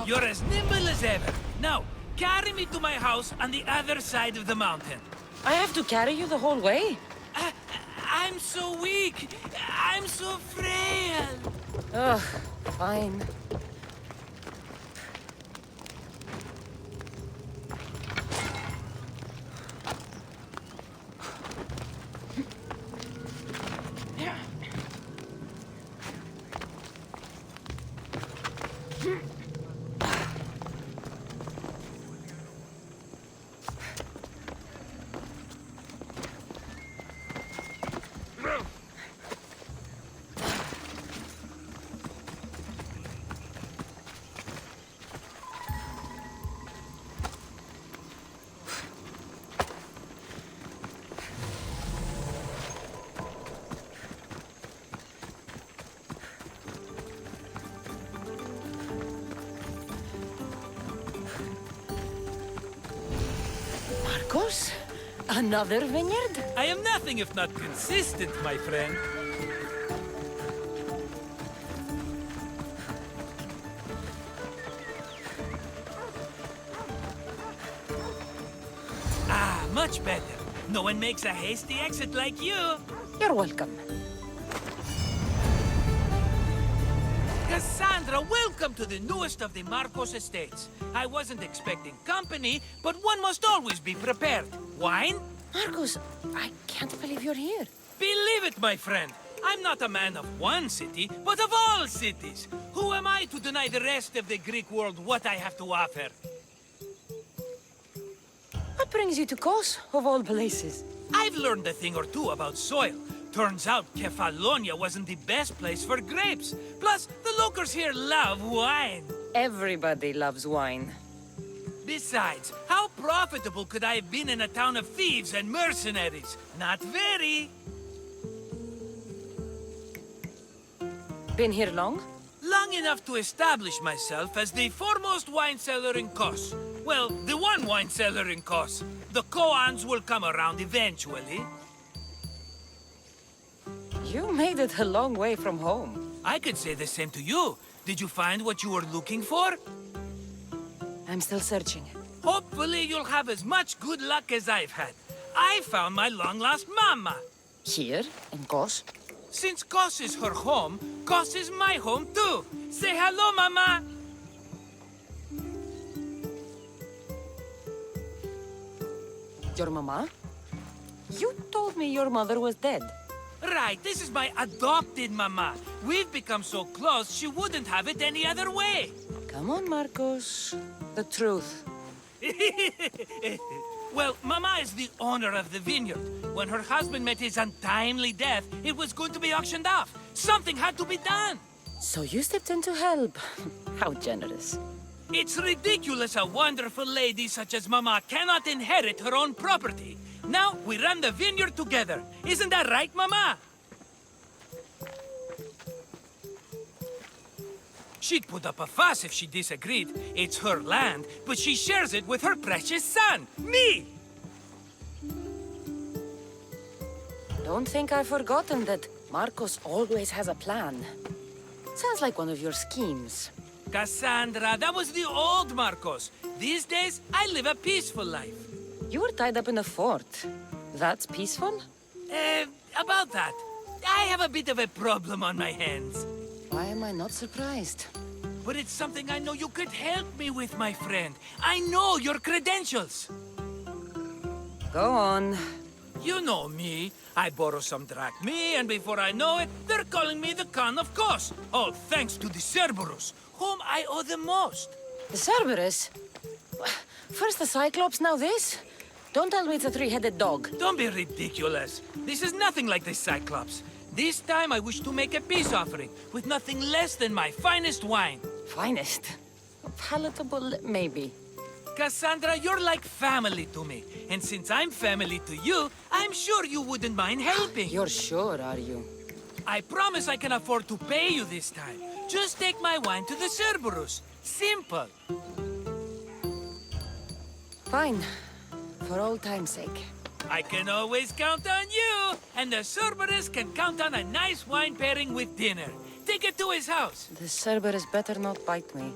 You're as nimble as ever. Now, carry me to my house on the other side of the mountain. I have to carry you the whole way? I'm so weak. I'm so frail. Ugh, fine. Markos? Another vineyard? I am nothing if not consistent, my friend. Ah, much better. No one makes a hasty exit like you. You're welcome. Kassandra, welcome to the newest of the Markos estates. I wasn't expecting company, but one must always be prepared. Wine? Markos, I can't believe you're here. Believe it, my friend. I'm not a man of one city, but of all cities. Who am I to deny the rest of the Greek world what I have to offer? What brings you to Kos, of all places? I've learned a thing or two about soil. Turns out Kefalonia wasn't the best place for grapes. Plus, the locals here love wine. Everybody loves wine. Besides, how profitable could I have been in a town of thieves and mercenaries? Not very. Been here long? Long enough to establish myself as the foremost wine seller in Kos. Well, the one wine seller in Kos. The Koans will come around eventually. You made it a long way from home. I could say the same to you. Did you find what you were looking for? I'm still searching. Hopefully you'll have as much good luck as I've had. I found my long-lost mama. Here, in Kos? Since Kos is her home, Kos is my home too. Say hello, mama. Your mama? You told me your mother was dead. Right, this is my adopted mama. We've become so close, she wouldn't have it any other way. Come on, Markos. The truth. Well, Mama is the owner of the vineyard. When her husband met his untimely death, it was going to be auctioned off. Something had to be done. So you stepped in to help. How generous. It's ridiculous a wonderful lady such as Mama cannot inherit her own property. Now we run the vineyard together. Isn't that right, Mama? She'd put up a fuss if she disagreed. It's her land, but she shares it with her precious son, me! Don't think I've forgotten that Markos always has a plan. Sounds like one of your schemes. Kassandra, that was the old Markos. These days, I live a peaceful life. You were tied up in a fort. That's peaceful? About that. I have a bit of a problem on my hands. Why am I not surprised? But it's something I know you could help me with, my friend. I know your credentials. Go on. You know me. I borrow some drachmae, and before I know it, they're calling me the Khan of Kos. All thanks to the Cerberus, whom I owe the most. The Cerberus? First the Cyclops, now this? Don't tell me it's a three-headed dog. Don't be ridiculous. This is nothing like the Cyclops. This time I wish to make a peace offering, with nothing less than my finest wine. Finest? Palatable, maybe. Kassandra, you're like family to me. And since I'm family to you, I'm sure you wouldn't mind helping. You're sure, are you? I promise I can afford to pay you this time. Just take my wine to the Cerberus. Simple. Fine. For old time's sake. I can always count on you, and the Cerberus can count on a nice wine pairing with dinner. Take it to his house. The Cerberus better not bite me.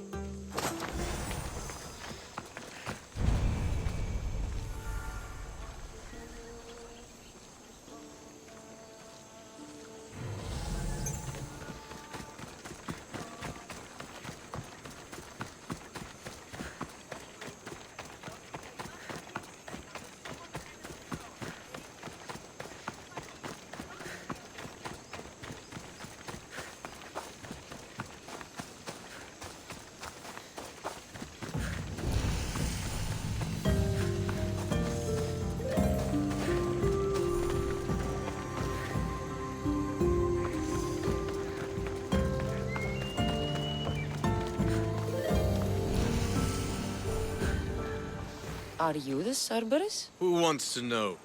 Are you the Cerberus? Who wants to know?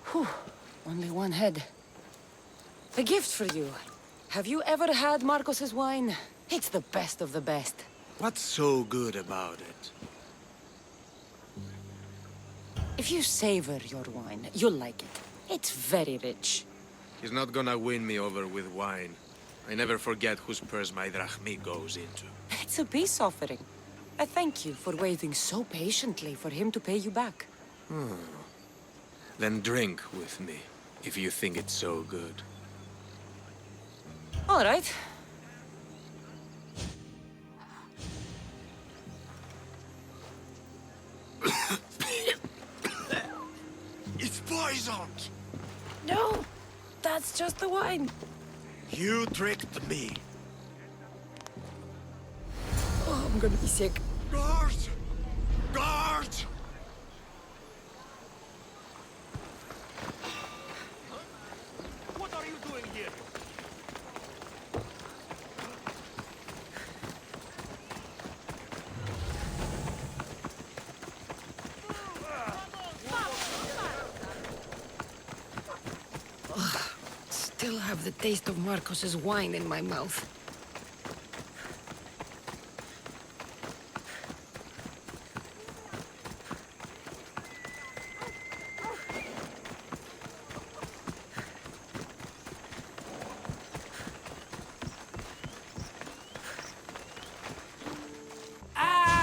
Whew, only one head. A gift for you. Have you ever had Markos's wine? It's the best of the best. What's so good about it? If you savor your wine, you'll like it. It's very rich. He's not gonna win me over with wine. I never forget whose purse my drachmi goes into. It's a peace offering. I thank you for waiting so patiently for him to pay you back. Then drink with me, if you think it's so good. All right. It's poisoned! No, that's just the wine. You tricked me. Oh, I'm gonna be sick. Guards! Guards! What are you doing here? Still have the taste of Markos's wine in my mouth.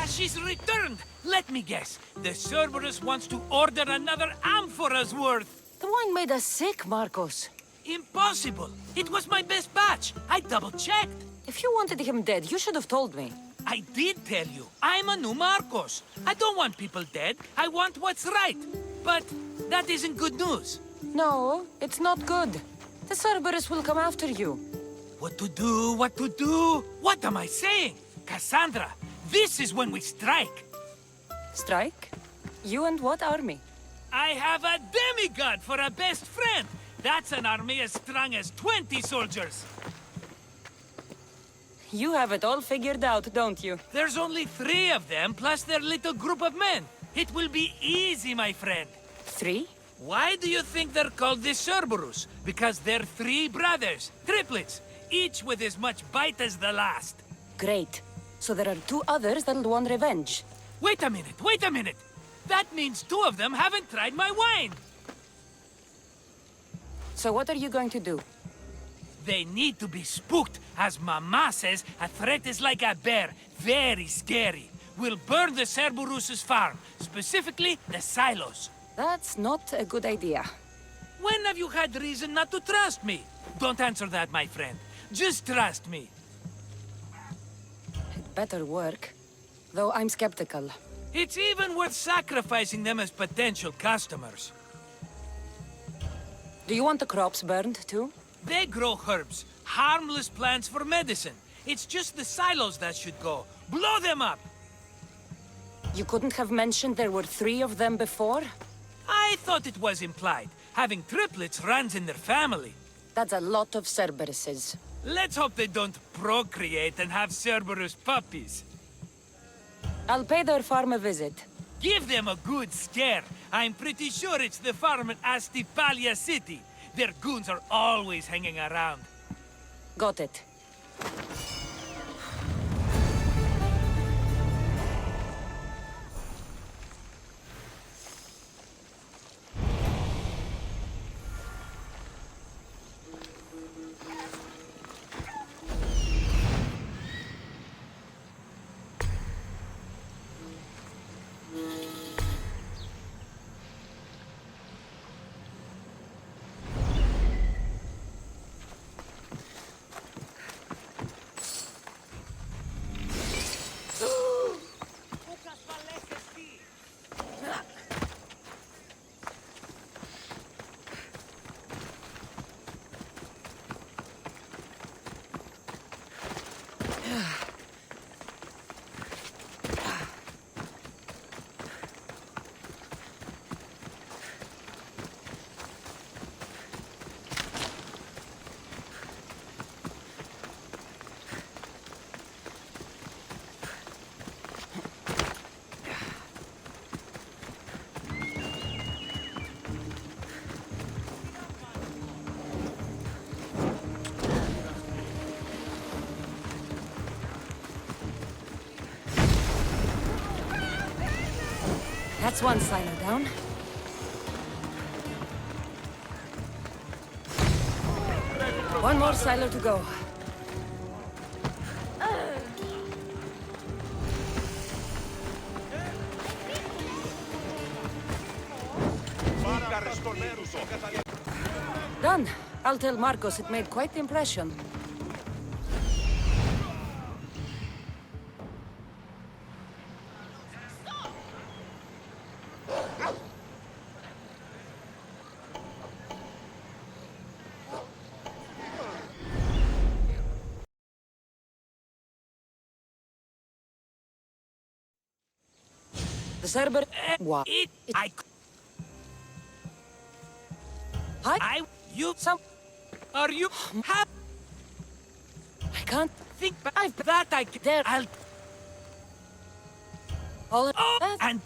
She's returned! Let me guess. The Cerberus wants to order another amphora's worth. The wine made us sick, Markos. Impossible! It was my best batch. I double-checked. If you wanted him dead, you should have told me. I did tell you. I'm a new Markos. I don't want people dead. I want what's right. But that isn't good news. No, it's not good. The Cerberus will come after you. What to do? What to do? What am I saying? Kassandra, this is when we strike. Strike? You and what army? I have a demigod for a best friend. That's an army as strong as 20 soldiers. You have it all figured out, don't you? There's only 3 of them, plus their little group of men. It will be easy, my friend. 3? Why do you think they're called the Cerberus? Because they're 3 brothers, triplets, each with as much bite as the last. Great. So there are 2 others that'll want revenge. Wait a minute, wait a minute! That means 2 of them haven't tried my wine! So what are you going to do? They need to be spooked. As Mama says, a threat is like a bear, very scary. We'll burn the Cerberus's farm, specifically the silos. That's not a good idea. When have you had reason not to trust me? Don't answer that, my friend. Just trust me. It better work. Though I'm skeptical. It's even worth sacrificing them as potential customers. Do you want the crops burned, too? They grow herbs, harmless plants for medicine. It's just the silos that should go. Blow them up! You couldn't have mentioned there were 3 of them before? I thought it was implied. Having triplets runs in their family. That's a lot of Cerberuses. Let's hope they don't procreate and have Cerberus puppies. I'll pay their farm a visit. Give them a good scare. I'm pretty sure it's the farm in Astipalia City. Their goons are always hanging around. Got it. That's one silo down. One more silo to go. Done. I'll tell Markos it made quite the impression. The Cerber... What? You... Some... Are you... Have... I can't... Think I've that I... There... I'll... All... Oh, and...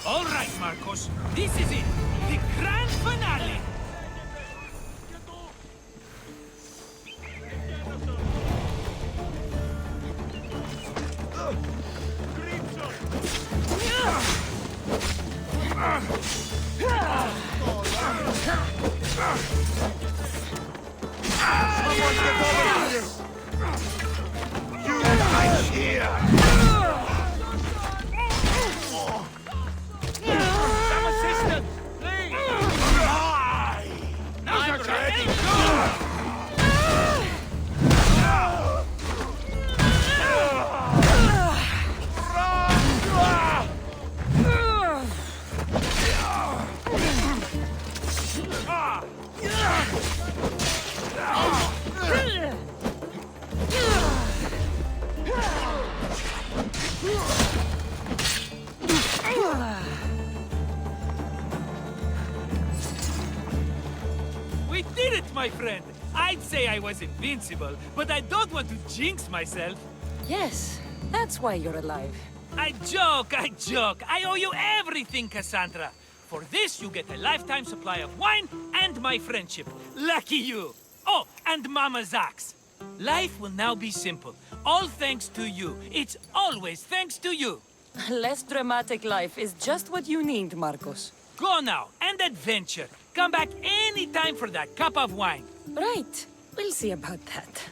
All right, Markos. This is it. The grand finale. Some assistance, please. I'm ready. We did it, my friend! I'd say I was invincible, but I don't want to jinx myself. Yes, that's why you're alive. I joke, I joke. I owe you everything, Kassandra. For this, you get a lifetime supply of wine and my friendship. Lucky you! Oh, and Mama's axe. Life will now be simple. All thanks to you. It's always thanks to you. A less dramatic life is just what you need, Markos. Go now, and adventure. Come back any time for that cup of wine. Right. We'll see about that.